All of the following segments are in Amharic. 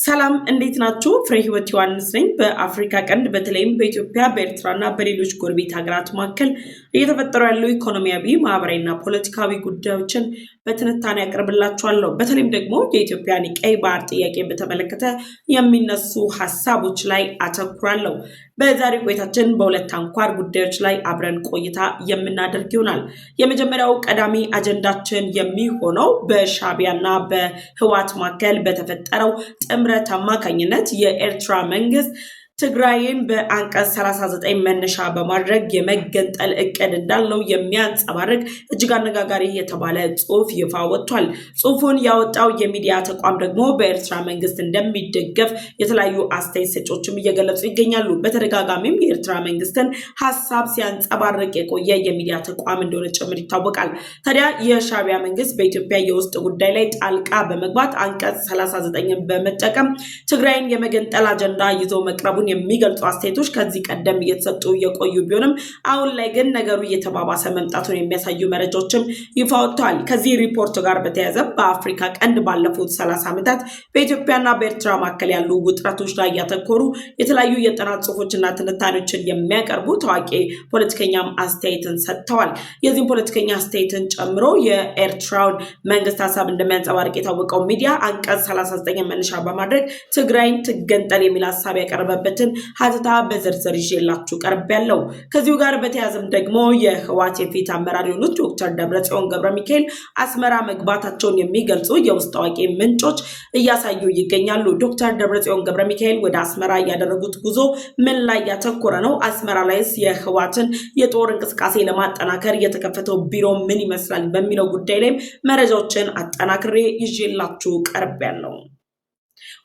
ሰላም እንዴት ናችሁ? ፍሬ ህይወት ዮሐንስ ነኝ። በአፍሪካ ቀንድ በተለይም በኢትዮጵያ በኤርትራና በሌሎች ጎረቤት ሀገራት መካከል እየተፈጠሩ ያሉ ኢኮኖሚያዊ፣ ማህበራዊና ፖለቲካዊ ጉዳዮችን በትንታኔ ያቀርብላችኋለሁ። በተለይም ደግሞ የኢትዮጵያን ቀይ ባህር ጥያቄ በተመለከተ የሚነሱ ሀሳቦች ላይ አተኩራለሁ። በዛሬ ቆይታችን በሁለት አንኳር ጉዳዮች ላይ አብረን ቆይታ የምናደርግ ይሆናል። የመጀመሪያው ቀዳሚ አጀንዳችን የሚሆነው በሻዕቢያና በህወሓት መካከል በተፈጠረው ጥምረት አማካኝነት የኤርትራ መንግስት ትግራይን በአንቀጽ 39 መነሻ በማድረግ የመገንጠል እቅድ እንዳለው የሚያንጸባርቅ እጅግ አነጋጋሪ የተባለ ጽሑፍ ይፋ ወጥቷል። ጽሑፉን ያወጣው የሚዲያ ተቋም ደግሞ በኤርትራ መንግስት እንደሚደገፍ የተለያዩ አስተያየት ሰጪዎችም እየገለጹ ይገኛሉ። በተደጋጋሚም የኤርትራ መንግስትን ሀሳብ ሲያንጸባርቅ የቆየ የሚዲያ ተቋም እንደሆነ ጭምር ይታወቃል። ታዲያ የሻዕቢያ መንግስት በኢትዮጵያ የውስጥ ጉዳይ ላይ ጣልቃ በመግባት አንቀጽ 39ን በመጠቀም ትግራይን የመገንጠል አጀንዳ ይዞ መቅረቡን የሚገልጹ አስተያየቶች ከዚህ ቀደም እየተሰጡ የቆዩ ቢሆንም አሁን ላይ ግን ነገሩ እየተባባሰ መምጣቱን የሚያሳዩ መረጃዎችም ይፋ ወጥተዋል። ከዚህ ሪፖርት ጋር በተያያዘ በአፍሪካ ቀንድ ባለፉት 30 ዓመታት በኢትዮጵያና በኤርትራ መካከል ያሉ ውጥረቶች ላይ ያተኮሩ የተለያዩ የጥናት ጽሑፎችና ትንታኔዎችን የሚያቀርቡ ታዋቂ ፖለቲከኛም አስተያየትን ሰጥተዋል። የዚህም ፖለቲከኛ አስተያየትን ጨምሮ የኤርትራውን መንግስት ሀሳብ እንደሚያንጸባርቅ የታወቀው ሚዲያ አንቀጽ 39 መነሻ በማድረግ ትግራይን ትገንጠል የሚል ሀሳብ ያቀረበበት ሀተታ በዝርዝር ይዤላችሁ ቀርቤያለሁ። ከዚሁ ጋር በተያያዘም ደግሞ የህወሓት የፊት አመራር የሆኑት ዶክተር ደብረጽዮን ገብረሚካኤል አስመራ መግባታቸውን የሚገልጹ የውስጥ አዋቂ ምንጮች እያሳዩ ይገኛሉ። ዶክተር ደብረጽዮን ገብረሚካኤል ወደ አስመራ ያደረጉት ጉዞ ምን ላይ ያተኮረ ነው? አስመራ ላይስ የህወሓትን የጦር እንቅስቃሴ ለማጠናከር የተከፈተው ቢሮ ምን ይመስላል? በሚለው ጉዳይ ላይም መረጃዎችን አጠናክሬ ይዤላችሁ ቀርቤያለሁ።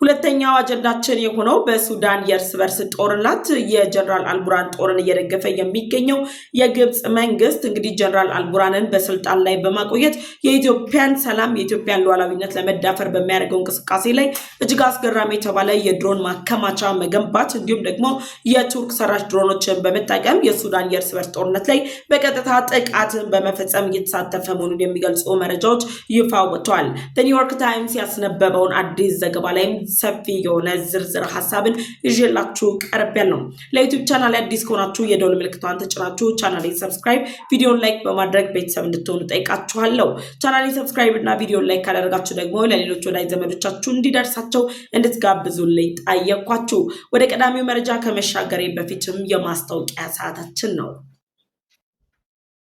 ሁለተኛው አጀንዳችን የሆነው በሱዳን የእርስ በርስ ጦርነት የጀነራል አልቡራን ጦርን እየደገፈ የሚገኘው የግብጽ መንግስት እንግዲህ ጀነራል አልቡራንን በስልጣን ላይ በማቆየት የኢትዮጵያን ሰላም የኢትዮጵያን ሉዓላዊነት ለመዳፈር በሚያደርገው እንቅስቃሴ ላይ እጅግ አስገራሚ የተባለ የድሮን ማከማቻ መገንባት እንዲሁም ደግሞ የቱርክ ሰራሽ ድሮኖችን በመጠቀም የሱዳን የእርስ በርስ ጦርነት ላይ በቀጥታ ጥቃትን በመፈጸም እየተሳተፈ መሆኑን የሚገልጹ መረጃዎች ይፋ ወጥተዋል። ኒውዮርክ ታይምስ ያስነበበውን አዲስ ዘገባ ላይ ሰፊ የሆነ ዝርዝር ሀሳብን ይዤላችሁ ቀርቤያለሁ። ለዩቲዩብ ቻናል አዲስ ከሆናችሁ የደወል ምልክቷን ተጭናችሁ ቻናሌን ሰብስክራይብ፣ ቪዲዮን ላይክ በማድረግ ቤተሰብ እንድትሆኑ ጠይቃችኋለሁ። ቻናሌን ሰብስክራይብ እና ቪዲዮን ላይክ ካላደረጋችሁ ደግሞ ለሌሎች ወዳጅ ዘመዶቻችሁ እንዲደርሳቸው እንድትጋብዙልኝ ጠየኳችሁ። ወደ ቀዳሚው መረጃ ከመሻገሬ በፊትም የማስታወቂያ ሰዓታችን ነው።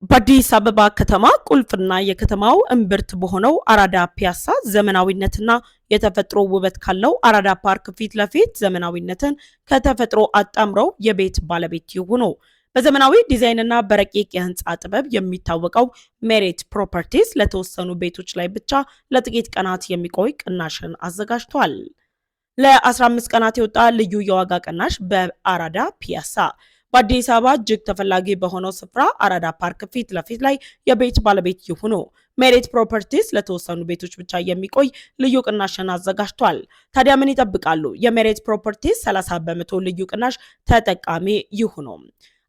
በአዲስ አበባ ከተማ ቁልፍና የከተማው እምብርት በሆነው አራዳ ፒያሳ ዘመናዊነትና የተፈጥሮ ውበት ካለው አራዳ ፓርክ ፊት ለፊት ዘመናዊነትን ከተፈጥሮ አጣምረው የቤት ባለቤት ይሁኑ። በዘመናዊ ዲዛይንና በረቂቅ የህንፃ ጥበብ የሚታወቀው ሜሪት ፕሮፐርቲስ ለተወሰኑ ቤቶች ላይ ብቻ ለጥቂት ቀናት የሚቆይ ቅናሽን አዘጋጅቷል። ለ15 ቀናት የወጣ ልዩ የዋጋ ቅናሽ በአራዳ ፒያሳ በአዲስ አበባ እጅግ ተፈላጊ በሆነው ስፍራ አራዳ ፓርክ ፊት ለፊት ላይ የቤት ባለቤት ይሁኑ። ሜሪት ፕሮፐርቲስ ለተወሰኑ ቤቶች ብቻ የሚቆይ ልዩ ቅናሽን አዘጋጅቷል። ታዲያ ምን ይጠብቃሉ? የሜሪት ፕሮፐርቲስ 30% ልዩ ቅናሽ ተጠቃሚ ይሁኑ።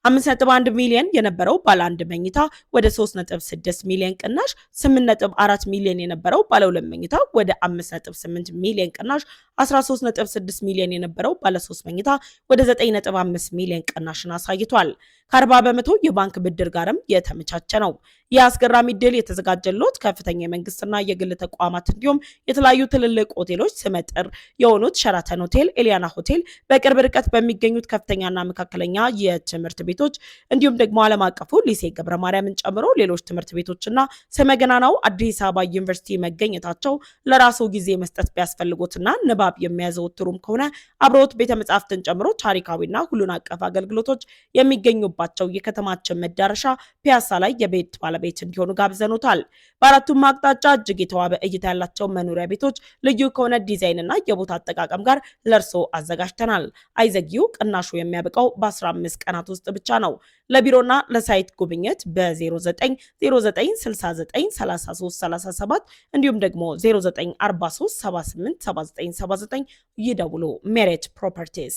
5.1 ሚሊዮን የነበረው ባለ 1 መኝታ ወደ 3.6 ሚሊዮን ቅናሽ፣ 8.4 ሚሊዮን የነበረው ባለ 2 መኝታ ወደ 5.8 ሚሊዮን ቅናሽ፣ 13.6 ሚሊዮን የነበረው ባለ 3 መኝታ ወደ 9.5 ሚሊዮን ቅናሽን አሳይቷል። ከ40% የባንክ ብድር ጋርም የተመቻቸ ነው። የአስገራሚ ድል የተዘጋጀለት ከፍተኛ የመንግስትና የግል ተቋማት እንዲሁም የተለያዩ ትልልቅ ሆቴሎች ስመጥር የሆኑት ሸራተን ሆቴል፣ ኤሊያና ሆቴል፣ በቅርብ ርቀት በሚገኙት ከፍተኛና መካከለኛ የትምህርት ቤቶች እንዲሁም ደግሞ ዓለም አቀፉ ሊሴ ገብረ ማርያምን ጨምሮ ሌሎች ትምህርት ቤቶችና ስመገናናው አዲስ አበባ ዩኒቨርሲቲ መገኘታቸው ለራሱ ጊዜ መስጠት ቢያስፈልጎትና ንባብ የሚያዘወትሩም ከሆነ አብሮት ቤተ መጻሕፍትን ጨምሮ ታሪካዊና ሁሉን አቀፍ አገልግሎቶች የሚገኙባቸው የከተማችን መዳረሻ ፒያሳ ላይ የቤት ባለቤት እንዲሆኑ ጋብዘኖታል። በአራቱም አቅጣጫ እጅግ የተዋበ እይታ ያላቸው መኖሪያ ቤቶች ልዩ ከሆነ ዲዛይንና የቦታ አጠቃቀም ጋር ለርሶ አዘጋጅተናል። አይዘጊው፣ ቅናሹ የሚያበቃው በ15 ቀናት ውስጥ ብቻ ነው። ለቢሮና ለሳይት ጉብኝት በ0969693337 እንዲሁም ደግሞ 0943787979 ይደውሉ። ሜሪት ፕሮፐርቲስ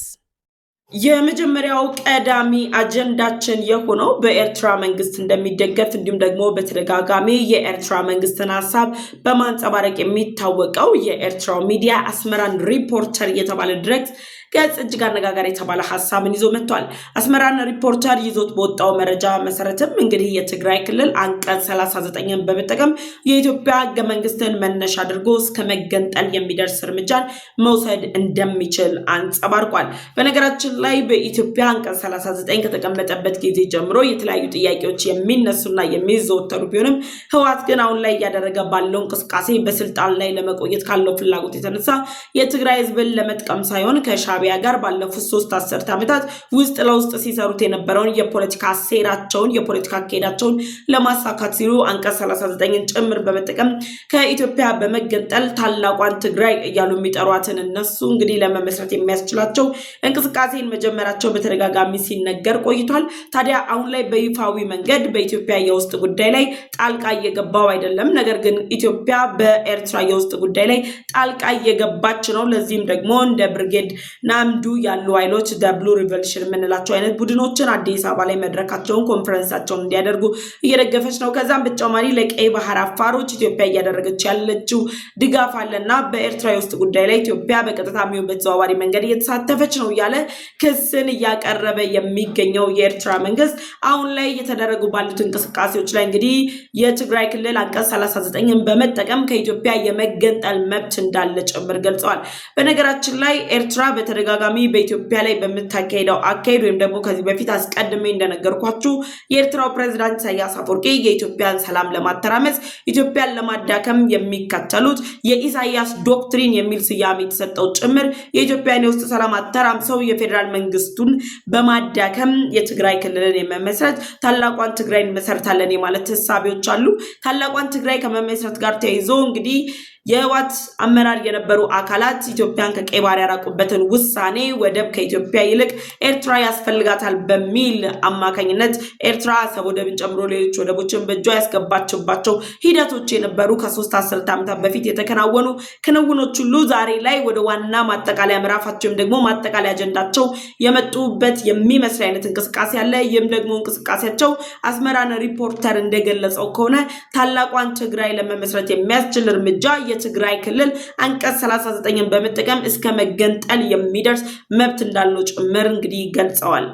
የመጀመሪያው ቀዳሚ አጀንዳችን የሆነው በኤርትራ መንግስት እንደሚደገፍ እንዲሁም ደግሞ በተደጋጋሚ የኤርትራ መንግስትን ሐሳብ በማንጸባረቅ የሚታወቀው የኤርትራው ሚዲያ አስመራን ሪፖርተር የተባለ ድረገጽ ገጽ እጅግ አነጋጋሪ የተባለ ሐሳብን ይዞ መጥቷል። አስመራን ሪፖርተር ይዞት በወጣው መረጃ መሰረትም እንግዲህ የትግራይ ክልል አንቀጽ 39ን በመጠቀም የኢትዮጵያ ህገ መንግስትን መነሻ አድርጎ እስከ መገንጠል የሚደርስ እርምጃን መውሰድ እንደሚችል አንጸባርቋል። በነገራችን ላይ በኢትዮጵያ አንቀጽ 39 ከተቀመጠበት ጊዜ ጀምሮ የተለያዩ ጥያቄዎች የሚነሱና የሚዘወተሩ ቢሆንም ህወሓት ግን አሁን ላይ እያደረገ ባለው እንቅስቃሴ በስልጣን ላይ ለመቆየት ካለው ፍላጎት የተነሳ የትግራይ ህዝብን ለመጥቀም ሳይሆን ከሻዕቢያ ጋር ባለፉት 3 አስርት ዓመታት ውስጥ ለውስጥ ሲሰሩት የነበረውን የፖለቲካ ሴራቸውን የፖለቲካ አካሄዳቸውን ለማሳካት ሲሉ አንቀጽ 39ን ጭምር በመጠቀም ከኢትዮጵያ በመገንጠል ታላቋን ትግራይ እያሉ የሚጠሯትን እነሱ እንግዲህ ለመመስረት የሚያስችላቸው እንቅስቃሴን መጀመራቸው በተደጋጋሚ ሲነገር ቆይቷል። ታዲያ አሁን ላይ በይፋዊ መንገድ በኢትዮጵያ የውስጥ ጉዳይ ላይ ጣልቃ እየገባው አይደለም። ነገር ግን ኢትዮጵያ በኤርትራ የውስጥ ጉዳይ ላይ ጣልቃ እየገባች ነው። ለዚህም ደግሞ እንደ ብርጌድ ናምዱ ያሉ ኃይሎች ደብሉ ሪቮሉሽን የምንላቸው አይነት ቡድኖችን አዲስ አበባ ላይ መድረካቸውን ኮንፈረንሳቸውን እንዲያደርጉ እየደገፈች ነው። ከዛም በተጨማሪ ለቀይ ባህር አፋሮች ኢትዮጵያ እያደረገች ያለችው ድጋፍ አለና በኤርትራ የውስጥ ጉዳይ ላይ ኢትዮጵያ በቀጥታ የሚሆን በተዘዋዋሪ መንገድ እየተሳተፈች ነው እያለ ክስን እያቀረበ የሚገኘው የኤርትራ መንግስት አሁን ላይ እየተደረጉ ባሉት እንቅስቃሴዎች ላይ እንግዲህ የትግራይ ክልል አንቀጽ 39ን በመጠቀም ከኢትዮጵያ የመገንጠል መብት እንዳለ ጭምር ገልጸዋል። በነገራችን ላይ ኤርትራ በተደጋጋሚ በኢትዮጵያ ላይ በመታካሄደው አካሄድ ወይም ደግሞ ከዚህ በፊት አስቀድሜ እንደነገርኳችሁ የኤርትራው ፕሬዝዳንት ኢሳያስ አፈወርቂ የኢትዮጵያን ሰላም ለማተራመስ ኢትዮጵያን ለማዳከም የሚከተሉት የኢሳያስ ዶክትሪን የሚል ስያሜ የተሰጠው ጭምር የኢትዮጵያን የውስጥ ሰላም አተራምሰው የፌዴራል መንግስቱን በማዳከም የትግራይ ክልልን የመመስረት ታላቋን ትግራይ እንመሰርታለን የማለት ሐሳቦች አሉ። ታላቋን ትግራይ ከመመስረት ጋር ተያይዞ እንግዲህ የህወሓት አመራር የነበሩ አካላት ኢትዮጵያን ከቀይ ባህር ያራቁበትን ውሳኔ ወደብ ከኢትዮጵያ ይልቅ ኤርትራ ያስፈልጋታል በሚል አማካኝነት ኤርትራ አሰብ ወደብን ጨምሮ ሌሎች ወደቦችን በእጇ ያስገባችባቸው ሂደቶች የነበሩ ከ3 አስርት ዓመታት በፊት የተከናወኑ ክንውኖች ሁሉ ዛሬ ላይ ወደ ዋና ማጠቃለያ ምዕራፋቸው ደግሞ ማጠቃለያ አጀንዳቸው የመጡበት የሚመስል አይነት እንቅስቃሴ አለ። ይህም ደግሞ እንቅስቃሴያቸው አስመራን ሪፖርተር እንደገለጸው ከሆነ ታላቋን ትግራይ ለመመስረት የሚያስችል እርምጃ የትግራይ ክልል አንቀጽ 39ን በመጠቀም እስከ መገንጠል የሚደርስ መብት እንዳለው ጭምር እንግዲህ ገልጸዋል።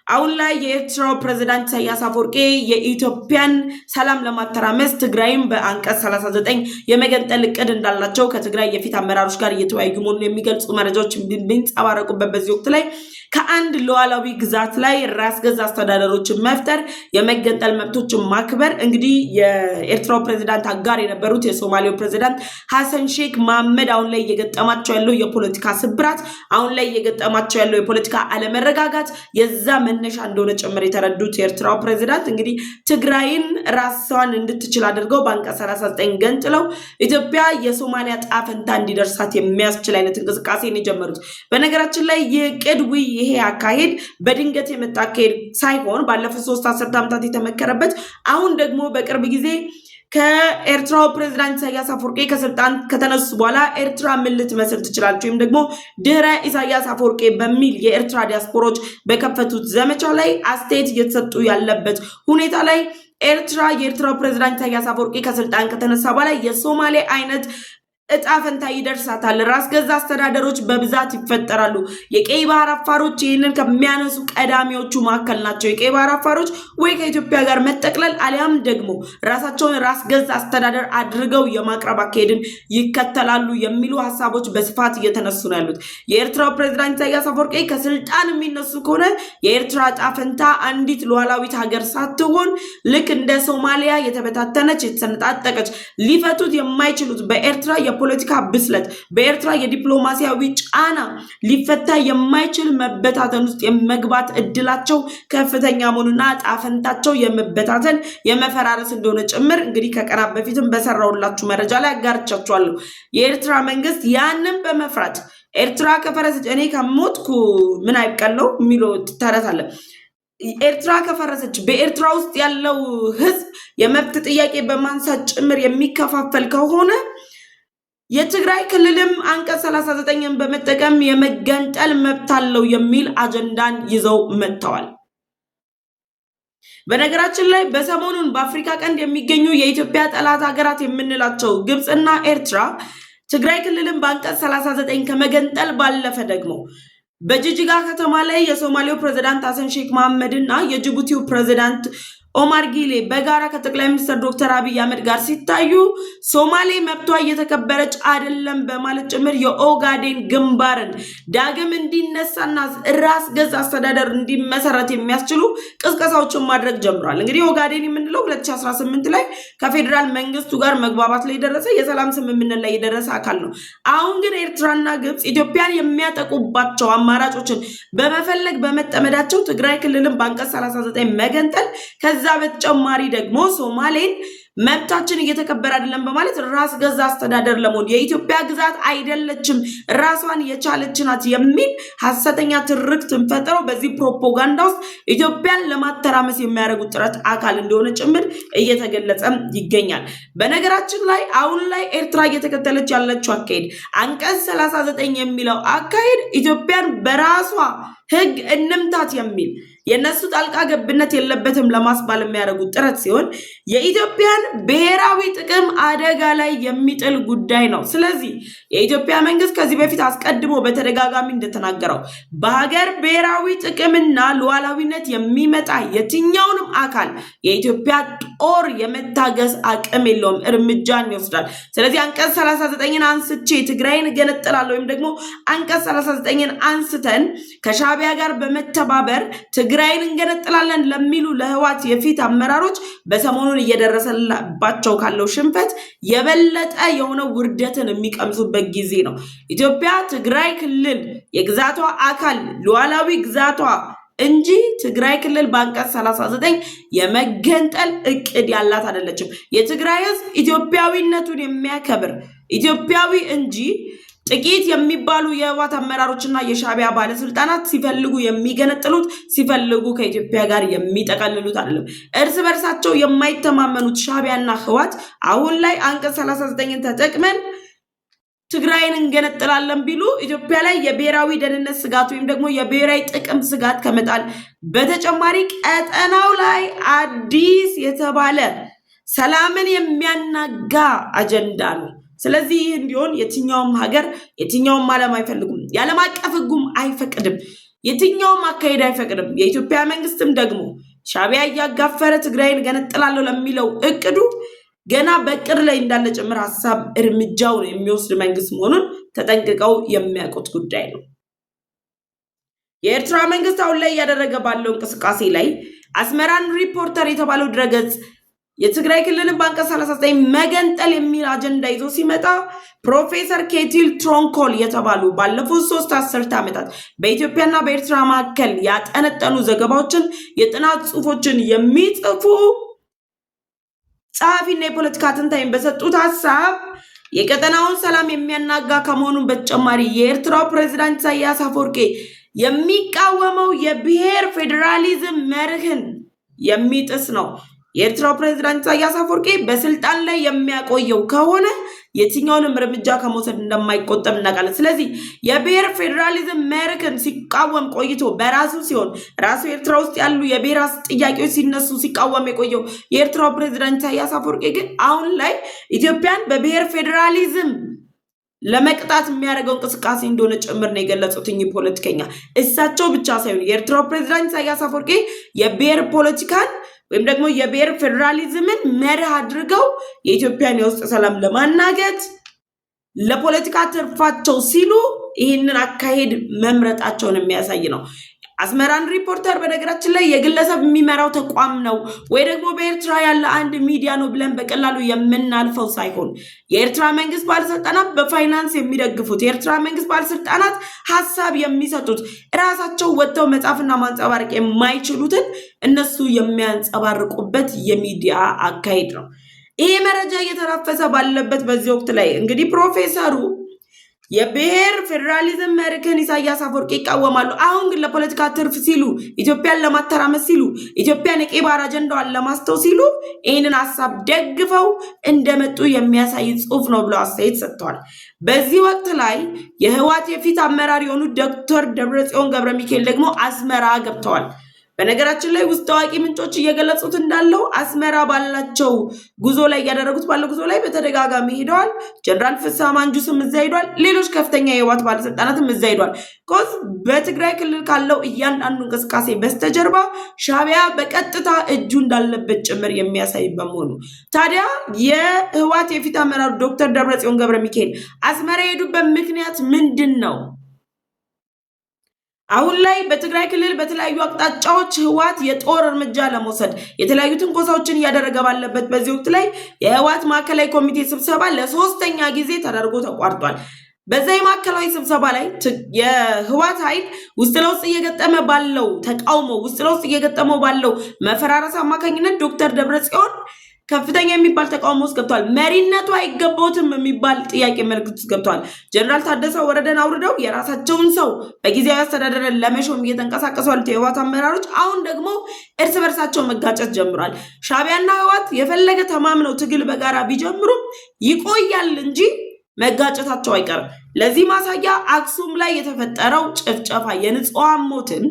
አሁን ላይ የኤርትራው ፕሬዝዳንት ኢሳያስ አፈወርቂ የኢትዮጵያን ሰላም ለማተራመስ ትግራይም በአንቀጽ 39 የመገንጠል እቅድ እንዳላቸው ከትግራይ የፊት አመራሮች ጋር እየተወያዩ መሆኑን የሚገልጹ መረጃዎች ቢንጸባረቁበት በዚህ ወቅት ላይ ከአንድ ሉዓላዊ ግዛት ላይ ራስ ገዝ አስተዳደሮችን መፍጠር የመገንጠል መብቶችን ማክበር እንግዲህ የኤርትራው ፕሬዝዳንት አጋር የነበሩት የሶማሌው ፕሬዝዳንት ሐሰን ሼክ መሐመድ አሁን ላይ እየገጠማቸው ያለው የፖለቲካ ስብራት አሁን ላይ እየገጠማቸው ያለው የፖለቲካ አለመረጋጋት የዛ መነሻ እንደሆነ ጭምር የተረዱት የኤርትራው ፕሬዝዳንት እንግዲህ ትግራይን ራሷን እንድትችል አድርገው በአንቀጽ 39 ገንጥለው ኢትዮጵያ የሶማሊያ ጣፈንታ እንዲደርሳት የሚያስችል አይነት እንቅስቃሴን የጀመሩት። በነገራችን ላይ የቅድዊ ይሄ አካሄድ በድንገት የመጣ አካሄድ ሳይሆን ባለፉት 3 አስርት ዓመታት የተመከረበት አሁን ደግሞ በቅርብ ጊዜ ከኤርትራው ፕሬዝዳንት ኢሳያስ አፈወርቂ ከስልጣን ከተነሱ በኋላ ኤርትራ ምን ልትመስል ትችላለች ወይም ደግሞ ድህረ ኢሳያስ አፈወርቂ በሚል የኤርትራ ዲያስፖሮች በከፈቱት ዘመቻ ላይ አስተያየት እየተሰጡ ያለበት ሁኔታ ላይ የኤርትራው ፕሬዝዳንት ኢሳያስ አፈወርቂ ከስልጣን ከተነሳ በኋላ የሶማሌ አይነት እጣ ፈንታ ይደርሳታል። ራስ ገዝ አስተዳደሮች በብዛት ይፈጠራሉ። የቀይ ባህር አፋሮች ይህንን ከሚያነሱ ቀዳሚዎቹ መካከል ናቸው። የቀይ ባህር አፋሮች ወይ ከኢትዮጵያ ጋር መጠቅለል አሊያም ደግሞ ራሳቸውን ራስ ገዝ አስተዳደር አድርገው የማቅረብ አካሄድን ይከተላሉ የሚሉ ሐሳቦች በስፋት እየተነሱ ነው ያሉት። የኤርትራው ፕሬዝዳንት ኢሳያስ አፈወርቂ ከስልጣን የሚነሱ ከሆነ የኤርትራ እጣ ፈንታ አንዲት ሉዓላዊት ሀገር ሳትሆን ልክ እንደ ሶማሊያ የተበታተነች የተሰነጣጠቀች ሊፈቱት የማይችሉት በኤርትራ የፖለቲካ ብስለት በኤርትራ የዲፕሎማሲያዊ ጫና ሊፈታ የማይችል መበታተን ውስጥ የመግባት እድላቸው ከፍተኛ መሆኑና ጣፈንታቸው የመበታተን የመፈራረስ እንደሆነ ጭምር እንግዲህ ከቀናት በፊትም በሰራውላችሁ መረጃ ላይ አጋርቻችኋለሁ። የኤርትራ መንግስት ያንን በመፍራት ኤርትራ ከፈረሰች እኔ ከሞትኩ ምን አይቀለው የሚለው ተረት አለ። ኤርትራ ከፈረሰች በኤርትራ ውስጥ ያለው ህዝብ የመብት ጥያቄ በማንሳት ጭምር የሚከፋፈል ከሆነ የትግራይ ክልልም አንቀጽ 39ን በመጠቀም የመገንጠል መብት አለው የሚል አጀንዳን ይዘው መጥተዋል። በነገራችን ላይ በሰሞኑን በአፍሪካ ቀንድ የሚገኙ የኢትዮጵያ ጠላት ሀገራት የምንላቸው ግብፅና ኤርትራ ትግራይ ክልልን በአንቀጽ 39 ከመገንጠል ባለፈ ደግሞ በጅጅጋ ከተማ ላይ የሶማሌው ፕሬዝዳንት ሐሰን ሼክ መሐመድ እና የጅቡቲው ፕሬዝዳንት ኦማር ጊሌ በጋራ ከጠቅላይ ሚኒስትር ዶክተር አብይ አህመድ ጋር ሲታዩ ሶማሌ መብቷ እየተከበረች አይደለም በማለት ጭምር የኦጋዴን ግንባርን ዳግም እንዲነሳና ራስ ገዝ አስተዳደር እንዲመሰረት የሚያስችሉ ቅስቀሳዎችን ማድረግ ጀምሯል። እንግዲህ ኦጋዴን የምንለው 2018 ላይ ከፌዴራል መንግስቱ ጋር መግባባት ላይ የደረሰ የሰላም ስምምነት ላይ የደረሰ አካል ነው። አሁን ግን ኤርትራና ግብፅ ኢትዮጵያን የሚያጠቁባቸው አማራጮችን በመፈለግ በመጠመዳቸው ትግራይ ክልልን በአንቀጽ 39 መገንጠል ከዛ በተጨማሪ ደግሞ ሶማሌን መብታችን እየተከበረ አይደለም በማለት ራስ ገዛ አስተዳደር ለመሆን የኢትዮጵያ ግዛት አይደለችም ራሷን የቻለች ናት የሚል ሐሰተኛ ትርክት ፈጥረው በዚህ ፕሮፓጋንዳ ውስጥ ኢትዮጵያን ለማተራመስ የሚያደርጉት ጥረት አካል እንደሆነ ጭምር እየተገለጸ ይገኛል። በነገራችን ላይ አሁን ላይ ኤርትራ እየተከተለች ያለችው አካሄድ አንቀጽ 39 የሚለው አካሄድ ኢትዮጵያን በራሷ ሕግ እንምታት የሚል የነሱ ጣልቃ ገብነት የለበትም ለማስባል የሚያደርጉት ጥረት ሲሆን የኢትዮጵያን ብሔራዊ ጥቅም አደጋ ላይ የሚጥል ጉዳይ ነው። ስለዚህ የኢትዮጵያ መንግስት ከዚህ በፊት አስቀድሞ በተደጋጋሚ እንደተናገረው በሀገር ብሔራዊ ጥቅምና ሉዓላዊነት የሚመጣ የትኛውንም አካል የኢትዮጵያ ጦር የመታገስ አቅም የለውም፣ እርምጃን ይወስዳል። ስለዚህ አንቀጽ 39ን አንስቼ ትግራይን እገነጥላለሁ ወይም ደግሞ አንቀጽ 39ን አንስተን ከሻዕቢያ ጋር በመተባበር ትግራይን እንገነጥላለን ለሚሉ ለህዋት የፊት አመራሮች በሰሞኑን እየደረሰባቸው ካለው ሽንፈት የበለጠ የሆነ ውርደትን የሚቀምሱበት ጊዜ ነው። ኢትዮጵያ ትግራይ ክልል የግዛቷ አካል ሉዓላዊ ግዛቷ እንጂ ትግራይ ክልል በአንቀጽ 39 የመገንጠል እቅድ ያላት አይደለችም። የትግራይ ህዝብ ኢትዮጵያዊነቱን የሚያከብር ኢትዮጵያዊ እንጂ ጥቂት የሚባሉ የህወሓት አመራሮችና የሻዕቢያ ባለስልጣናት ሲፈልጉ የሚገነጥሉት ሲፈልጉ ከኢትዮጵያ ጋር የሚጠቀልሉት አይደለም። እርስ በርሳቸው የማይተማመኑት ሻዕቢያና ህወሓት አሁን ላይ አንቀጽ 39ን ተጠቅመን ትግራይን እንገነጥላለን ቢሉ ኢትዮጵያ ላይ የብሔራዊ ደህንነት ስጋት ወይም ደግሞ የብሔራዊ ጥቅም ስጋት ከመጣል በተጨማሪ ቀጠናው ላይ አዲስ የተባለ ሰላምን የሚያናጋ አጀንዳ ነው። ስለዚህ ይህ እንዲሆን የትኛውም ሀገር የትኛውም ዓለም አይፈልጉም። የዓለም አቀፍ ህጉም አይፈቅድም። የትኛውም አካሄድ አይፈቅድም። የኢትዮጵያ መንግስትም ደግሞ ሻዕቢያ እያጋፈረ ትግራይን ገነጥላለሁ ለሚለው እቅዱ ገና በቅር ላይ እንዳለ ጭምር ሐሳብ እርምጃውን የሚወስድ መንግስት መሆኑን ተጠንቅቀው የሚያውቁት ጉዳይ ነው። የኤርትራ መንግስት አሁን ላይ እያደረገ ባለው እንቅስቃሴ ላይ አስመራን ሪፖርተር የተባለው ድረገጽ የትግራይ ክልልን በአንቀጽ 39 መገንጠል የሚል አጀንዳ ይዞ ሲመጣ ፕሮፌሰር ኬቲል ትሮንኮል የተባሉ ባለፉት 3 አስርት ዓመታት በኢትዮጵያና በኤርትራ መካከል ያጠነጠኑ ዘገባዎችን የጥናት ጽሑፎችን የሚጽፉ ጸሐፊና የፖለቲካ ተንታኝ በሰጡት ሐሳብ የቀጠናውን ሰላም የሚያናጋ ከመሆኑን በተጨማሪ የኤርትራው ፕሬዝዳንት ኢሳያስ አፈወርቂ የሚቃወመው የብሔር ፌዴራሊዝም መርህን የሚጥስ ነው። የኤርትራው ፕሬዝዳንት ኢሳያስ አፈወርቂ በስልጣን ላይ የሚያቆየው ከሆነ የትኛውንም እርምጃ ከመውሰድ እንደማይቆጠብ እናውቃለን። ስለዚህ የብሔር ፌዴራሊዝም መርህን ሲቃወም ቆይቶ በራሱ ሲሆን ራሱ ኤርትራ ውስጥ ያሉ የብሔር ጥያቄዎች ሲነሱ ሲቃወም የቆየው የኤርትራው ፕሬዝዳንት ኢሳያስ አፈወርቂ ግን አሁን ላይ ኢትዮጵያን በብሔር ፌዴራሊዝም ለመቅጣት የሚያደርገው እንቅስቃሴ እንደሆነ ጭምር ነው የገለጹት። ፖለቲከኛ እሳቸው ብቻ ሳይሆን የኤርትራው ፕሬዝዳንት ኢሳያስ አፈወርቂ የብሔር ፖለቲካን ወይም ደግሞ የብሔር ፌዴራሊዝምን መርህ አድርገው የኢትዮጵያን የውስጥ ሰላም ለማናገት ለፖለቲካ ትርፋቸው ሲሉ ይህንን አካሄድ መምረጣቸውን የሚያሳይ ነው። አስመራን ሪፖርተር በነገራችን ላይ የግለሰብ የሚመራው ተቋም ነው ወይ ደግሞ በኤርትራ ያለ አንድ ሚዲያ ነው ብለን በቀላሉ የምናልፈው ሳይሆን የኤርትራ መንግስት ባለስልጣናት በፋይናንስ የሚደግፉት የኤርትራ መንግስት ባለስልጣናት ሐሳብ የሚሰጡት ራሳቸው ወጥተው መጻፍና ማንጸባረቅ የማይችሉትን እነሱ የሚያንጸባርቁበት የሚዲያ አካሄድ ነው። ይሄ መረጃ እየተራፈሰ ባለበት በዚህ ወቅት ላይ እንግዲህ ፕሮፌሰሩ የብሔር ፌደራሊዝም መርህን ኢሳያስ አፈወርቂ ይቃወማሉ። አሁን ግን ለፖለቲካ ትርፍ ሲሉ ኢትዮጵያን ለማተራመስ ሲሉ ኢትዮጵያን የቄባር አጀንዳዋን ለማስተው ሲሉ ይህንን ሀሳብ ደግፈው እንደመጡ የሚያሳይ ጽሁፍ ነው ብለው አስተያየት ሰጥተዋል። በዚህ ወቅት ላይ የህወሓት የፊት አመራር የሆኑት ዶክተር ደብረጽዮን ገብረ ሚካኤል ደግሞ አስመራ ገብተዋል። በነገራችን ላይ ውስጥ ታዋቂ ምንጮች እየገለጹት እንዳለው አስመራ ባላቸው ጉዞ ላይ ያደረጉት ባለው ጉዞ ላይ በተደጋጋሚ ሄደዋል። ጀነራል ፍስሐ ማንጁስም እዛ ሄዷል። ሌሎች ከፍተኛ የህወሓት ባለስልጣናትም እዛ ሄዷል። ኮዝ በትግራይ ክልል ካለው እያንዳንዱ እንቅስቃሴ በስተጀርባ ሻዕቢያ በቀጥታ እጁ እንዳለበት ጭምር የሚያሳይ በመሆኑ ታዲያ የህወሓት የፊት አመራር ዶክተር ደብረጽዮን ገብረ ሚካኤል አስመራ የሄዱበት ምክንያት ምንድን ነው? አሁን ላይ በትግራይ ክልል በተለያዩ አቅጣጫዎች ህወሓት የጦር እርምጃ ለመውሰድ የተለያዩ ትንኮሳዎችን እያደረገ ባለበት በዚህ ወቅት ላይ የህወሓት ማዕከላዊ ኮሚቴ ስብሰባ ለሶስተኛ ጊዜ ተደርጎ ተቋርጧል። በዛ የማዕከላዊ ስብሰባ ላይ የህወሓት ኃይል ውስጥ ለውስጥ እየገጠመ ባለው ተቃውሞ ውስጥ ለውስጥ እየገጠመው ባለው መፈራረስ አማካኝነት ዶክተር ደብረጽዮን ከፍተኛ የሚባል ተቃውሞ ውስጥ ገብቷል። መሪነቱ አይገባውትም የሚባል ጥያቄ ምልክት ውስጥ ገብቷል። ጀነራል ታደሰ ወረደን አውርደው የራሳቸውን ሰው በጊዜያዊ አስተዳደር ለመሾም እየተንቀሳቀሱ ያሉት የህወሓት አመራሮች አሁን ደግሞ እርስ በርሳቸው መጋጨት ጀምሯል። ሻዕቢያና ህወሓት የፈለገ ተማምነው ትግል በጋራ ቢጀምሩም ይቆያል እንጂ መጋጨታቸው አይቀርም። ለዚህ ማሳያ አክሱም ላይ የተፈጠረው ጭፍጨፋ የንጹሃን ሞትን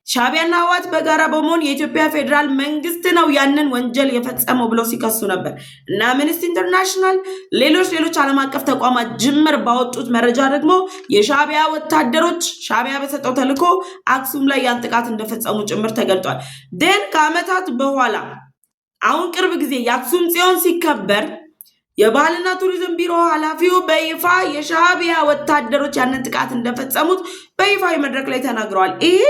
ሻዕቢያና ህወሓት በጋራ በመሆን የኢትዮጵያ ፌዴራል መንግስት ነው ያንን ወንጀል የፈጸመው ብለው ሲከሱ ነበር እና አምነስቲ ኢንተርናሽናል ሌሎች ዓለም አቀፍ ተቋማት ጅምር ባወጡት መረጃ ደግሞ የሻዕቢያ ወታደሮች ሻዕቢያ በሰጠው ተልዕኮ አክሱም ላይ ያን ጥቃት እንደፈጸሙ ጭምር ተገልጧል። ደን ከዓመታት በኋላ አሁን ቅርብ ጊዜ የአክሱም ጽዮን ሲከበር የባህልና ቱሪዝም ቢሮ ኃላፊው በይፋ የሻዕቢያ ወታደሮች ያንን ጥቃት እንደፈጸሙት በይፋዊ መድረክ ላይ ተናግረዋል። ይሄ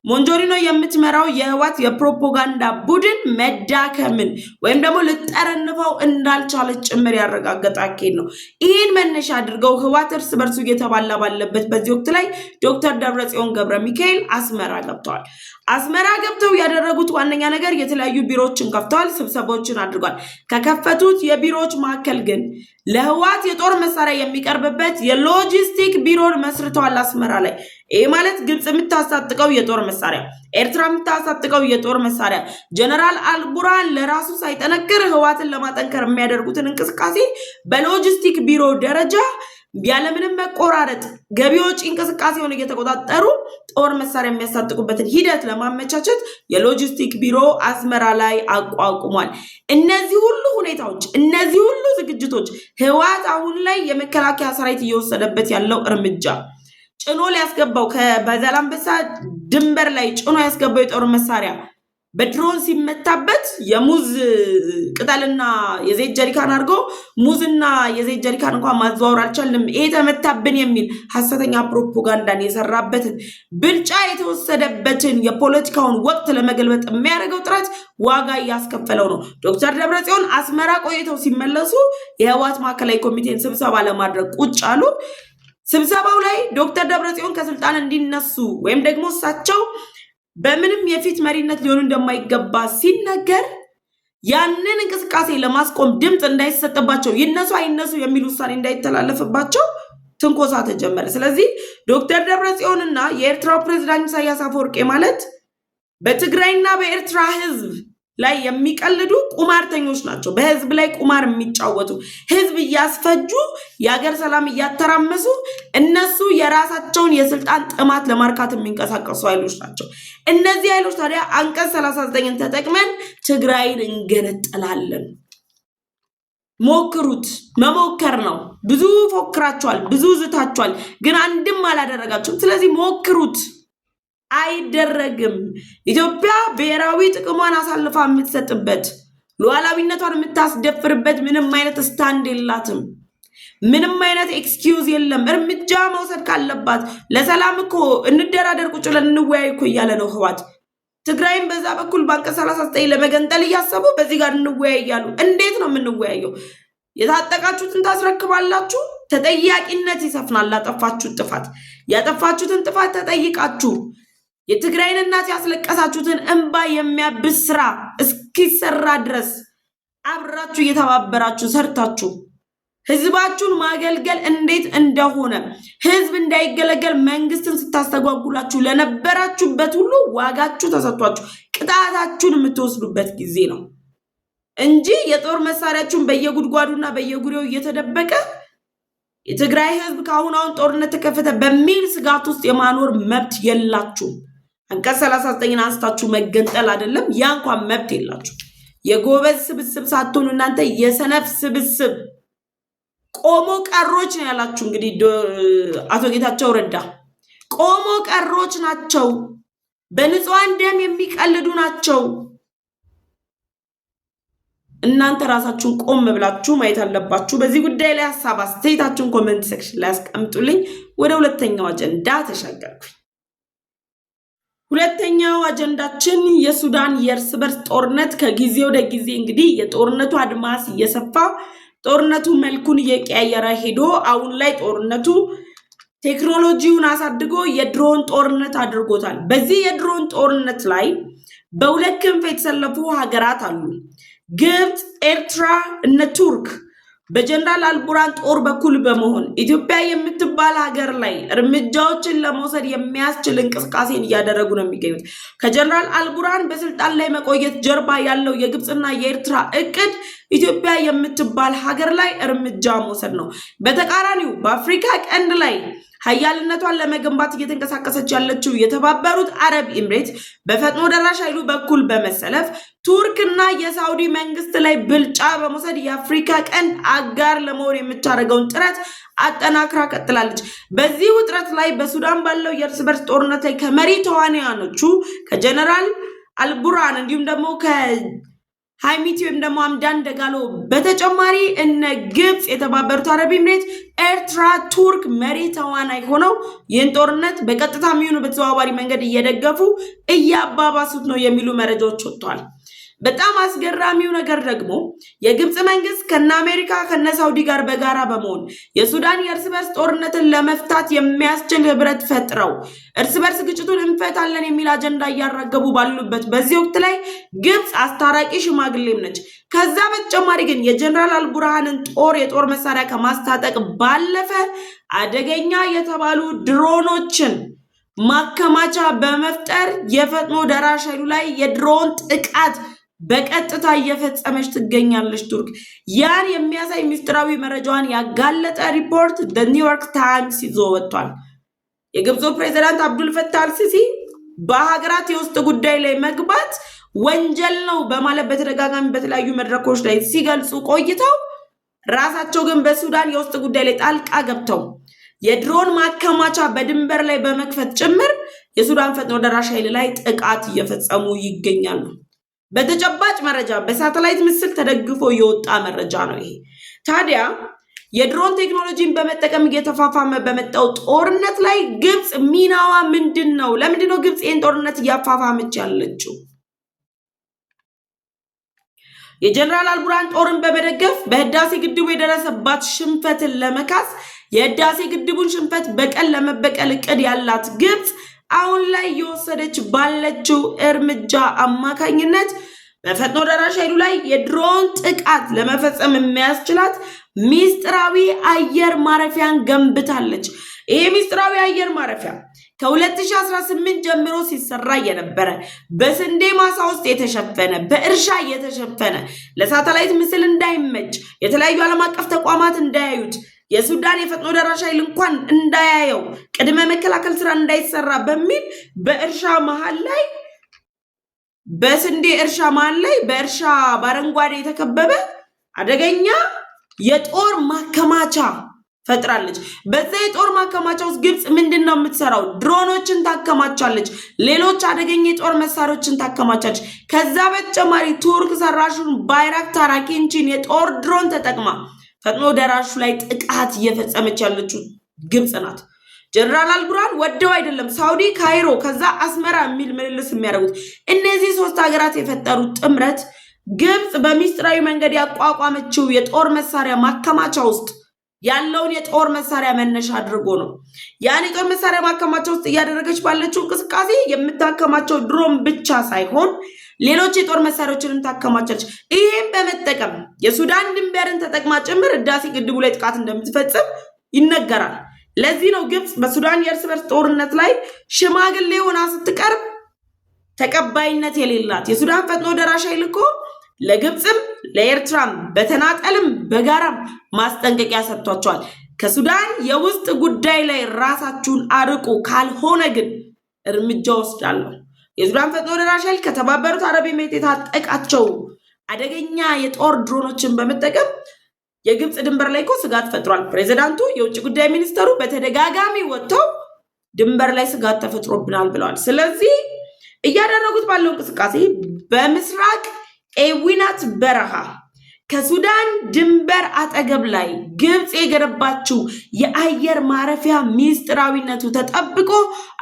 ሞንጆሪኖ የምትመራው የህወሓት የፕሮፓጋንዳ ቡድን መዳከምን ወይም ደግሞ ልጠረንፈው እንዳልቻለች ጭምር ያረጋገጠ አካሄድ ነው። ይህን መነሻ አድርገው ህወሓት እርስ በርሱ እየተባላ ባለበት በዚህ ወቅት ላይ ዶክተር ደብረጽዮን ገብረ ሚካኤል አስመራ ገብተዋል። አስመራ ገብተው ያደረጉት ዋነኛ ነገር የተለያዩ ቢሮዎችን ከፍተዋል፣ ስብሰባዎችን አድርጓል። ከከፈቱት የቢሮዎች መካከል ግን ለህወሓት የጦር መሳሪያ የሚቀርብበት የሎጂስቲክ ቢሮን መስርተዋል አስመራ ላይ። ይህ ማለት ግብጽ የምታስታጥቀው የጦር መሳሪያ፣ ኤርትራ የምታስታጥቀው የጦር መሳሪያ ጀነራል አልቡርሃን ለራሱ ሳይጠነክር ህወሓትን ለማጠንከር የሚያደርጉትን እንቅስቃሴ በሎጂስቲክ ቢሮ ደረጃ ያለምንም መቆራረጥ ገቢ ወጪ እንቅስቃሴውን እየተቆጣጠሩ ጦር መሳሪያ የሚያስታጥቁበትን ሂደት ለማመቻቸት የሎጂስቲክ ቢሮ አስመራ ላይ አቋቁሟል። እነዚህ ሁሉ ሁኔታዎች፣ እነዚህ ሁሉ ዝግጅቶች ህወሓት አሁን ላይ የመከላከያ ሰራዊት እየወሰደበት ያለው እርምጃ ጭኖ ሊያስገባው በዛላምበሳ ድንበር ላይ ጭኖ ያስገባው የጦር መሳሪያ በድሮን ሲመታበት የሙዝ ቅጠልና የዘይት ጀሪካን አድርጎ ሙዝና የዘይት ጀሪካን እንኳን ማዘዋወር አልቻልንም፣ ይሄ ተመታብን የሚል ሐሰተኛ ፕሮፓጋንዳን የሰራበትን ብልጫ የተወሰደበትን የፖለቲካውን ወቅት ለመገልበጥ የሚያደርገው ጥረት ዋጋ እያስከፈለው ነው። ዶክተር ደብረጽዮን አስመራ ቆይተው ሲመለሱ የህወሓት ማዕከላዊ ኮሚቴን ስብሰባ ለማድረግ ቁጭ አሉ። ስብሰባው ላይ ዶክተር ደብረጽዮን ከስልጣን እንዲነሱ ወይም ደግሞ እሳቸው በምንም የፊት መሪነት ሊሆኑ እንደማይገባ ሲነገር ያንን እንቅስቃሴ ለማስቆም ድምፅ እንዳይሰጥባቸው ይነሱ አይነሱ የሚል ውሳኔ እንዳይተላለፍባቸው ትንኮሳ ተጀመረ። ስለዚህ ዶክተር ደብረጽዮንና የኤርትራው ፕሬዝዳንት ኢሳያስ አፈወርቂ ማለት በትግራይና በኤርትራ ህዝብ ላይ የሚቀልዱ ቁማርተኞች ናቸው። በህዝብ ላይ ቁማር የሚጫወቱ ህዝብ እያስፈጁ የሀገር ሰላም እያተራመሱ እነሱ የራሳቸውን የስልጣን ጥማት ለማርካት የሚንቀሳቀሱ ኃይሎች ናቸው። እነዚህ ኃይሎች ታዲያ አንቀጽ 39ን ተጠቅመን ትግራይን እንገነጠላለን። ሞክሩት፣ መሞከር ነው። ብዙ ፎክራችኋል፣ ብዙ ዝታችኋል፣ ግን አንድም አላደረጋችሁም። ስለዚህ ሞክሩት። አይደረግም። ኢትዮጵያ ብሔራዊ ጥቅሟን አሳልፋ የምትሰጥበት ሉዓላዊነቷን የምታስደፍርበት ምንም አይነት ስታንድ የላትም። ምንም አይነት ኤክስኪውዝ የለም። እርምጃ መውሰድ ካለባት ለሰላም እኮ እንደራደር ቁጭ ብለን እንወያይ እኮ እያለ ነው ህወሓት። ትግራይም በዛ በኩል በአንቀጽ 39 ለመገንጠል እያሰቡ በዚህ ጋር እንወያይ እያሉ። እንዴት ነው የምንወያየው? የታጠቃችሁትን ታስረክባላችሁ፣ ተጠያቂነት ይሰፍናል። ላጠፋችሁት ጥፋት ያጠፋችሁትን ጥፋት ተጠይቃችሁ የትግራይን እናት ያስለቀሳችሁትን እንባ የሚያብስ ስራ እስኪሰራ ድረስ አብራችሁ እየተባበራችሁ ሰርታችሁ ህዝባችሁን ማገልገል እንዴት እንደሆነ ህዝብ እንዳይገለገል መንግስትን ስታስተጓጉላችሁ ለነበራችሁበት ሁሉ ዋጋችሁ ተሰጥቷችሁ ቅጣታችሁን የምትወስዱበት ጊዜ ነው እንጂ የጦር መሳሪያችሁን በየጉድጓዱና በየጉሬው እየተደበቀ የትግራይ ህዝብ ካሁን አሁን ጦርነት ተከፈተ በሚል ስጋት ውስጥ የማኖር መብት የላችሁም። አንቀጽ 39 አንስታችሁ መገንጠል አይደለም ያ እንኳን መብት የላችሁ። የጎበዝ ስብስብ ሳትሆኑ እናንተ የሰነፍ ስብስብ ቆሞ ቀሮች ነው ያላችሁ። እንግዲህ አቶ ጌታቸው ረዳ ቆሞ ቀሮች ናቸው፣ በንጹሃን ደም የሚቀልዱ ናቸው። እናንተ ራሳችሁን ቆም ብላችሁ ማየት አለባችሁ። በዚህ ጉዳይ ላይ ሐሳብ አስተያየታችሁን ኮሜንት ሴክሽን ላይ አስቀምጡልኝ። ወደ ሁለተኛው አጀንዳ ተሻገርኩኝ። ሁለተኛው አጀንዳችን የሱዳን የእርስ በርስ ጦርነት ከጊዜ ወደ ጊዜ እንግዲህ የጦርነቱ አድማስ እየሰፋ ጦርነቱ መልኩን እየቀያየረ ሄዶ አሁን ላይ ጦርነቱ ቴክኖሎጂውን አሳድጎ የድሮን ጦርነት አድርጎታል። በዚህ የድሮን ጦርነት ላይ በሁለት ክንፍ የተሰለፉ ሀገራት አሉ። ግብጽ፣ ኤርትራ እና ቱርክ በጀነራል አልቡራን ጦር በኩል በመሆን ኢትዮጵያ የምትባል ሀገር ላይ እርምጃዎችን ለመውሰድ የሚያስችል እንቅስቃሴን እያደረጉ ነው የሚገኙት። ከጀነራል አልቡራን በስልጣን ላይ መቆየት ጀርባ ያለው የግብጽና የኤርትራ እቅድ ኢትዮጵያ የምትባል ሀገር ላይ እርምጃ መውሰድ ነው። በተቃራኒው በአፍሪካ ቀንድ ላይ ሀያልነቷን ለመገንባት እየተንቀሳቀሰች ያለችው የተባበሩት አረብ ኤምሬት በፈጥኖ ደራሽ ኃይሉ በኩል በመሰለፍ ቱርክና የሳውዲ መንግስት ላይ ብልጫ በመውሰድ የአፍሪካ ቀንድ አጋር ለመሆን የምታደርገውን ጥረት አጠናክራ ቀጥላለች። በዚህ ውጥረት ላይ በሱዳን ባለው የእርስ በርስ ጦርነት ላይ ከመሪ ተዋናዮቹ ከጀነራል አልቡራን እንዲሁም ደግሞ ሃይሚቲ ወይም ደግሞ አምዳን ደጋሎ በተጨማሪ እነ ግብጽ፣ የተባበሩት አረብ ኤምሬት፣ ኤርትራ፣ ቱርክ መሪ ተዋናይ ሆነው ይህን ጦርነት በቀጥታ የሚሆኑ በተዘዋዋሪ መንገድ እየደገፉ እያባባሱት ነው የሚሉ መረጃዎች ወጥተዋል። በጣም አስገራሚው ነገር ደግሞ የግብጽ መንግስት ከነ አሜሪካ ከነ ሳውዲ ጋር በጋራ በመሆን የሱዳን የእርስ በርስ ጦርነትን ለመፍታት የሚያስችል ህብረት ፈጥረው እርስ በርስ ግጭቱን እንፈታለን የሚል አጀንዳ እያራገቡ ባሉበት በዚህ ወቅት ላይ ግብጽ አስታራቂ ሽማግሌም ነች። ከዛ በተጨማሪ ግን የጀነራል አልቡርሃንን የጦር መሳሪያ ከማስታጠቅ ባለፈ አደገኛ የተባሉ ድሮኖችን ማከማቻ በመፍጠር የፈጥኖ ደራሽ ኃይሉ ላይ የድሮን ጥቃት በቀጥታ እየፈጸመች ትገኛለች ቱርክ። ያን የሚያሳይ ሚስጥራዊ መረጃዋን ያጋለጠ ሪፖርት ኒውዮርክ ታይምስ ይዞ ወጥቷል። የግብፁ ፕሬዝዳንት አብዱል ፈታህ አልሲሲ በሀገራት የውስጥ ጉዳይ ላይ መግባት ወንጀል ነው በማለት በተደጋጋሚ በተለያዩ መድረኮች ላይ ሲገልጹ ቆይተው ራሳቸው ግን በሱዳን የውስጥ ጉዳይ ላይ ጣልቃ ገብተው የድሮን ማከማቻ በድንበር ላይ በመክፈት ጭምር የሱዳን ፈጥኖ ደራሽ ኃይል ላይ ጥቃት እየፈጸሙ ይገኛሉ። በተጨባጭ መረጃ በሳተላይት ምስል ተደግፎ የወጣ መረጃ ነው ይሄ። ታዲያ የድሮን ቴክኖሎጂን በመጠቀም እየተፋፋመ በመጣው ጦርነት ላይ ግብጽ ሚናዋ ምንድነው? ለምንድነው ግብጽ ይህን ጦርነት እያፋፋመች ያለችው? የጀነራል አልቡርሃን ጦርን በመደገፍ በህዳሴ ግድቡ የደረሰባት ሽንፈትን ለመካስ የህዳሴ ግድቡን ሽንፈት በቀል ለመበቀል እቅድ ያላት ግብጽ አሁን ላይ የወሰደች ባለችው እርምጃ አማካኝነት በፈጥኖ ደራሽ ኃይሉ ላይ የድሮን ጥቃት ለመፈጸም የሚያስችላት ሚስጥራዊ አየር ማረፊያን ገንብታለች። ይሄ ሚስጥራዊ አየር ማረፊያ ከ2018 ጀምሮ ሲሰራ የነበረ በስንዴ ማሳ ውስጥ የተሸፈነ በእርሻ የተሸፈነ ለሳተላይት ምስል እንዳይመች የተለያዩ ዓለም አቀፍ ተቋማት እንዳያዩት የሱዳን የፈጥኖ ደራሽ ኃይል እንኳን እንዳያየው ቅድመ መከላከል ስራ እንዳይሰራ በሚል በእርሻ መሃል ላይ በስንዴ እርሻ መሃል ላይ በእርሻ በአረንጓዴ የተከበበ አደገኛ የጦር ማከማቻ ፈጥራለች። በዛ የጦር ማከማቻ ውስጥ ግብጽ ምንድነው የምትሰራው? ድሮኖችን ታከማቻለች፣ ሌሎች አደገኛ የጦር መሳሪያዎችን ታከማቻለች። ከዛ በተጨማሪ ቱርክ ሰራሹን ባይራክታር አኪንቺን የጦር ድሮን ተጠቅማ ፈጥኖ ደራሹ ላይ ጥቃት እየፈጸመች ያለችው ግብጽ ናት። ጀነራል አልቡርሃን ወደው አይደለም ሳውዲ፣ ካይሮ፣ ከዛ አስመራ የሚል ምልልስ የሚያደርጉት እነዚህ ሶስት ሀገራት የፈጠሩት ጥምረት ግብጽ በሚስጥራዊ መንገድ ያቋቋመችው የጦር መሳሪያ ማከማቻ ውስጥ ያለውን የጦር መሳሪያ መነሻ አድርጎ ነው። ያን የጦር መሳሪያ ማከማቸው ውስጥ እያደረገች ባለችው እንቅስቃሴ የምታከማቸው ድሮን ብቻ ሳይሆን ሌሎች የጦር መሳሪያዎችንም ታከማቻለች። ይህም በመጠቀም የሱዳን ድንበርን ተጠቅማ ጭምር ህዳሴ ግድቡ ላይ ጥቃት እንደምትፈጽም ይነገራል። ለዚህ ነው ግብፅ በሱዳን የእርስ በርስ ጦርነት ላይ ሽማግሌ ሆና ስትቀርብ ተቀባይነት የሌላት። የሱዳን ፈጥኖ ደራሽ ኃይል እኮ ለግብፅም ለኤርትራም በተናጠልም በጋራም ማስጠንቀቂያ ሰጥቷቸዋል። ከሱዳን የውስጥ ጉዳይ ላይ ራሳችሁን አርቁ፣ ካልሆነ ግን እርምጃ ወስዳለሁ። የሱዳን ፈጥኖ ደራሽ ኃይል ከተባበሩት አረብ ኤሚሬት የታጠቃቸው አደገኛ የጦር ድሮኖችን በመጠቀም የግብፅ ድንበር ላይ እኮ ስጋት ፈጥሯል። ፕሬዚዳንቱ፣ የውጭ ጉዳይ ሚኒስተሩ በተደጋጋሚ ወጥተው ድንበር ላይ ስጋት ተፈጥሮብናል ብለዋል። ስለዚህ እያደረጉት ባለው እንቅስቃሴ በምስራቅ ኤዊናት በረሃ ከሱዳን ድንበር አጠገብ ላይ ግብፅ የገነባችው የአየር ማረፊያ ሚስጥራዊነቱ ተጠብቆ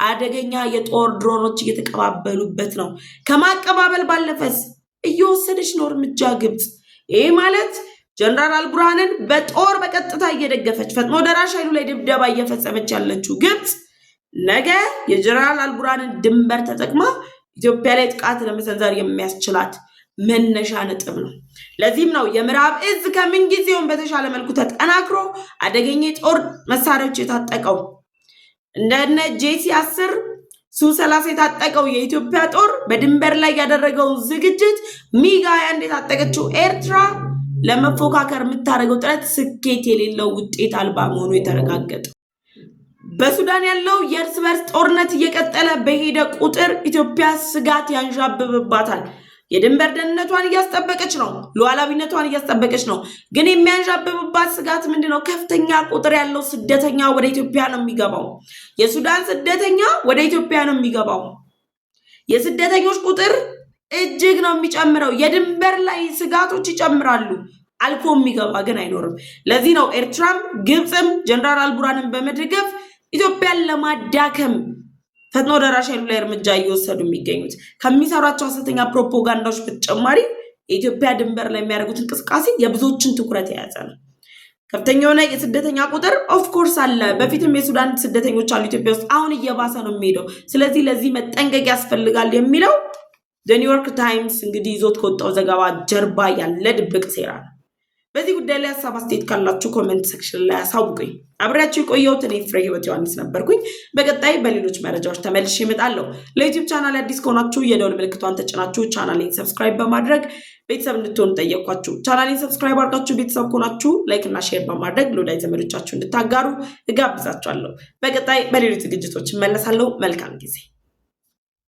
አደገኛ የጦር ድሮኖች እየተቀባበሉበት ነው። ከማቀባበል ባለፈስ እየወሰደች ነው እርምጃ ግብፅ። ይህ ማለት ጀነራል አልቡርሃንን በጦር በቀጥታ እየደገፈች ፈጥኖ ደራሽ ኃይሉ ላይ ድብደባ እየፈጸመች ያለችው ግብፅ ነገ የጀነራል አልቡርሃንን ድንበር ተጠቅማ ኢትዮጵያ ላይ ጥቃት ለመሰንዘር የሚያስችላት መነሻ ነጥብ ነው። ለዚህም ነው የምዕራብ እዝ ከምንጊዜውም በተሻለ መልኩ ተጠናክሮ አደገኛ የጦር መሳሪያዎች የታጠቀው። እንደነ ጄሲ-10 ሱ-30 የታጠቀው የኢትዮጵያ ጦር በድንበር ላይ ያደረገው ዝግጅት ሚግ-21 የታጠቀችው ኤርትራ ለመፎካከር የምታደርገው ጥረት ስኬት የሌለው ውጤት አልባ መሆኑ የተረጋገጠ። በሱዳን ያለው የእርስ በርስ ጦርነት እየቀጠለ በሄደ ቁጥር ኢትዮጵያ ስጋት ያንዣብብባታል። የድንበር ደህንነቷን እያስጠበቀች ነው፣ ሉዓላዊነቷን እያስጠበቀች ነው። ግን የሚያንዣብብባት ስጋት ምንድነው? ከፍተኛ ቁጥር ያለው ስደተኛ ወደ ኢትዮጵያ ነው የሚገባው። የሱዳን ስደተኛ ወደ ኢትዮጵያ ነው የሚገባው። የስደተኞች ቁጥር እጅግ ነው የሚጨምረው። የድንበር ላይ ስጋቶች ይጨምራሉ። አልፎ የሚገባ ግን አይኖርም። ለዚህ ነው ኤርትራም ግብፅም ጀነራል አልቡርሃንን በመደገፍ ኢትዮጵያን ለማዳከም ፈጥኖ ደራሽ ኃይሉ ላይ እርምጃ እየወሰዱ የሚገኙት። ከሚሰሯቸው ሐሰተኛ ፕሮፓጋንዳዎች በተጨማሪ የኢትዮጵያ ድንበር ላይ የሚያደርጉት እንቅስቃሴ የብዙዎችን ትኩረት የያዘ ነው። ከፍተኛ የሆነ የስደተኛ ቁጥር ኦፍኮርስ አለ። በፊትም የሱዳን ስደተኞች አሉ ኢትዮጵያ ውስጥ፣ አሁን እየባሰ ነው የሚሄደው። ስለዚህ ለዚህ መጠንቀቅ ያስፈልጋል የሚለው ኒውዮርክ ታይምስ እንግዲህ ይዞት ከወጣው ዘገባ ጀርባ ያለ ድብቅ ሴራ ነው። በዚህ ጉዳይ ላይ ሀሳብ አስተያየት ካላችሁ ኮሜንት ሴክሽን ላይ አሳውቁኝ። አብሬያችሁ የቆየሁት እኔ ፍሬህይወት ዮሐንስ ነበርኩኝ። በቀጣይ በሌሎች መረጃዎች ተመልሼ እመጣለሁ። ለዩቲዩብ ቻናል አዲስ ከሆናችሁ የደወል ምልክቷን ተጭናችሁ ቻናሌን ሰብስክራይብ በማድረግ ቤተሰብ እንድትሆኑ ጠየቅኳችሁ። ቻናሌን ሰብስክራይብ አድርጋችሁ ቤተሰብ ከሆናችሁ ላይክ እና ሼር በማድረግ ለወዳጅ ዘመዶቻችሁ እንድታጋሩ እጋብዛችኋለሁ። በቀጣይ በሌሎች ዝግጅቶች እመለሳለሁ። መልካም ጊዜ